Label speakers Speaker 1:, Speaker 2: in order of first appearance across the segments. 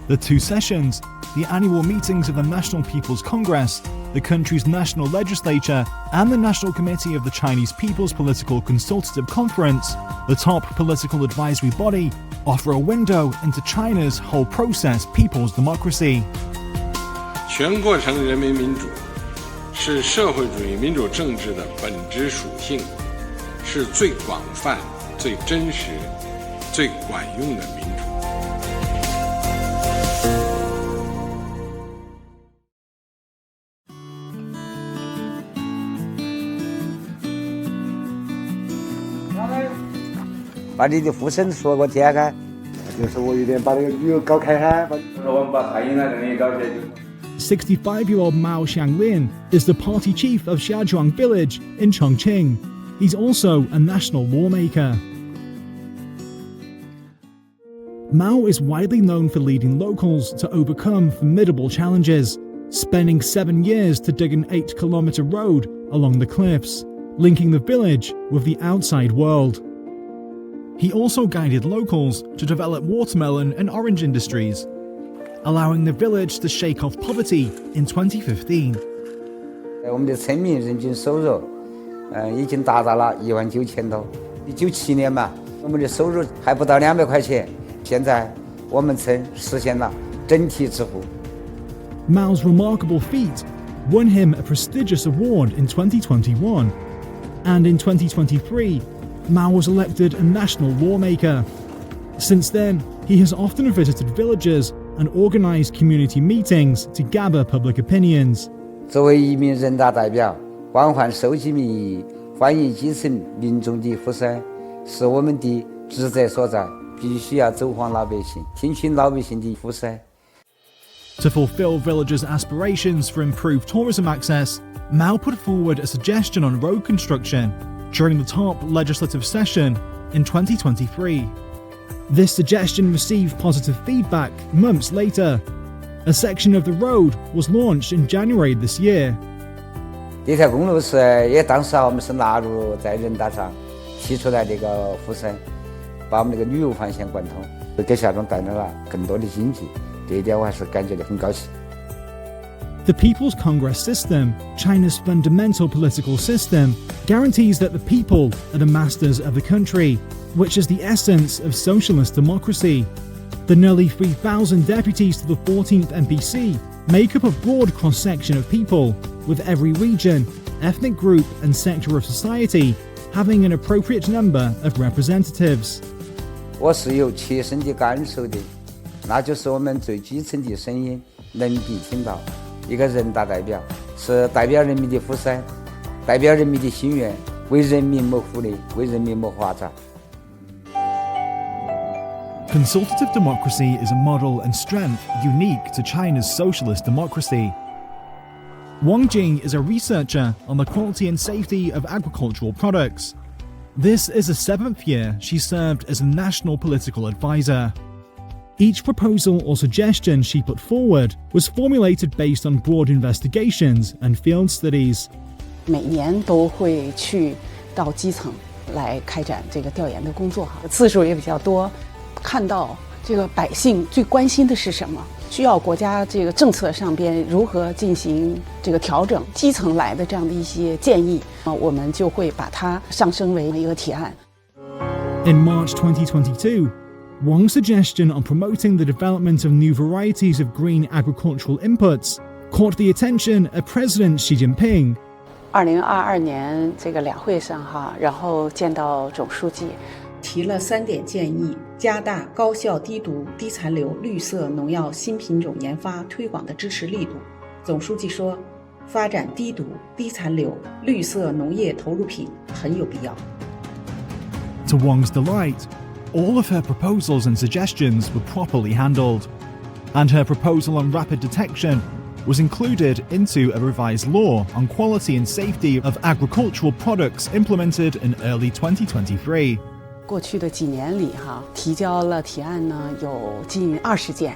Speaker 1: The two sessions, the annual meetings of the National People's Congress, the country's national legislature, and the National Committee of the Chinese People's Political Consultative Conference, the top political advisory body, offer a window into China's whole process people's democracy.
Speaker 2: 全过程人民民主是社会主义民主政治的本质属性，是最广泛、最真实、最管用的民主。
Speaker 3: 把你的呼声说给我听看，就是我有点把那个旅游搞开哈，我们把餐饮啊这些搞起来就。
Speaker 1: 65-year-old Mao Xianglin is the party chief of Xiaozhuang village in Chongqing. He's also a national lawmaker. Mao is widely known for leading locals to overcome formidable challenges, spending 7 years to dig an 8-kilometer road along the cliffs, linking the village with the outside world. He also guided locals to develop watermelon and orange industries, allowing the village to shake off poverty in 2015.
Speaker 3: 我们的村民人均收入，已经达到了19000多。97年嘛，我们的收入还不到200块钱，现在我们村实现了整体致富。
Speaker 1: Mao's remarkable feat won him a prestigious award in 2021, and in 2023, Mao was elected a national lawmaker. Since then, he has often visited villages and organized community meetings to gather public opinions.
Speaker 3: 作为一名人大代表，广泛收集民意，反映基层民众的呼声，是我们的职责所在，必须要走访老百姓，听取老百姓的呼声。
Speaker 1: To fulfill villagers' aspirations for improved tourism access, Mao put forward a suggestion on road construction during the top legislative session in 2023. This suggestion received positive feedback months later. A section of the road was launched in January this year.
Speaker 3: 这条公路是也当时我们是纳入在人大上提出来这个呼声，把我们这个旅游方向贯通，给下庄带来了更多的经济，这一点我还是感觉到很高兴。
Speaker 1: The People's Congress system, China's fundamental political system, guarantees that the people are the masters of the country, which is the essence of socialist democracy. The nearly 3,000 deputies to the 14th NPC make up a broad cross-section of people, with every region, ethnic group and sector of society having an appropriate number of representatives.
Speaker 3: 我是有切身的感受的，那就是我们最基层的声音能被听到。 一个人大代表是代表人民的呼声，代表人民的心愿，为人民谋福利，为人民谋发展。
Speaker 1: Consultative democracy is a model and strength unique to China's socialist democracy. Wang Jing is a researcher on the quality and safety of agricultural products. This is the 7th year she served as a national political advisor. Each proposal or suggestion she put forward was formulated based on broad investigations and field studies.
Speaker 4: 每年都会去到基层来开展这个调研的工作，次数也比较多。看到这个百姓最关心的是什么，需要国家这个政策上边如何进行这个调整，基层来的这样的一些建议，我们就会把它上升为一个提案。
Speaker 1: In March 2022. Wang's suggestion on promoting the development of new varieties of green agricultural inputs caught the attention of President Xi Jinping.
Speaker 4: 2022年这个两会上然后见到总书记，提了3点建议，加大高效低毒低残留绿色农药新品种研发推广的支持力度。总书记说，发展低毒低残留绿色农业投入品很有必要。
Speaker 1: To Wang's delight, all of her proposals and suggestions were properly handled, and her proposal on rapid detection was included into a revised law on quality and safety of agricultural products implemented in early 2023.
Speaker 4: 过去的几年里提交了提案呢，有近20件，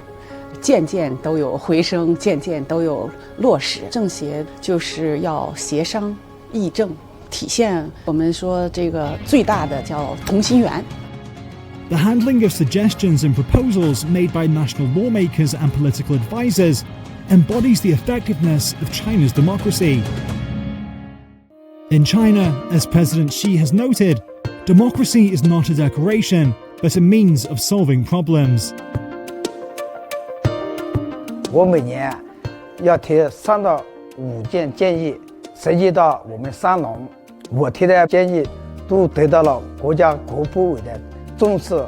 Speaker 4: 件件都有回声，件件都有落实。政协就是要协商议政，体现我们说这个最大的叫同心圆。
Speaker 1: the handling of suggestions and proposals made by national lawmakers and political advisors embodies the effectiveness of China's democracy. In China, as President Xi has noted, democracy is not a decoration, but a means of solving problems.
Speaker 5: 我每年要提3到5件建议，涉及到我们商农，我提的建议都得到了国家各部委的重视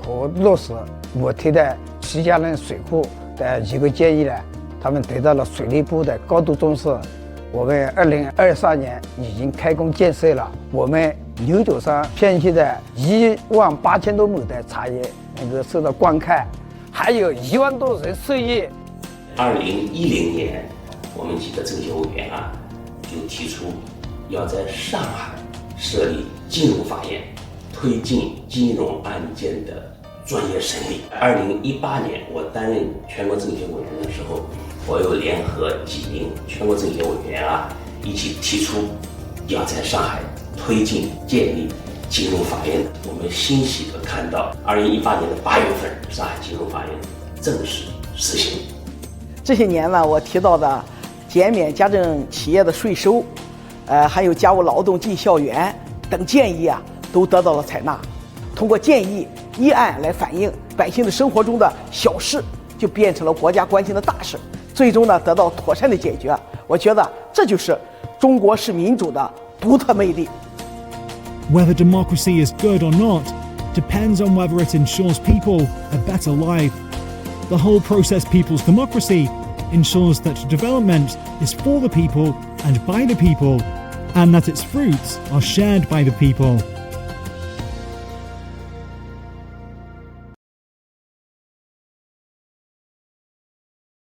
Speaker 5: 和落实。我提的齐家人水库的几个建议呢，他们得到了水利部的高度重视。我们2023年已经开工建设了我们牛角山片区的18000多亩的茶叶能够受到观看，还有1万多人受益。
Speaker 6: 2010年，我们几个政协委员就提出要在上海设立金融法院，推进金融案件的专业审理。2018年，我担任全国政协委员的时候，我又联合几名全国政协委员一起提出要在上海推进建立金融法院。我们欣喜地看到2018年的8月份，上海金融法院正式实行。
Speaker 7: 这些年呢，我提到的减免家政企业的税收，还有家务劳动进校园等建议都得到了采纳。通过建议议案来反映百姓的生活中的小事，就变成了国家关心的大事，最终呢得到妥善的解决。我觉得这就是中国式民主的独特魅力。
Speaker 1: Whether democracy is good or not depends on whether it ensures people a better life. The whole process people's democracy ensures that development is for the people and by the people, and that its fruits are shared by the people.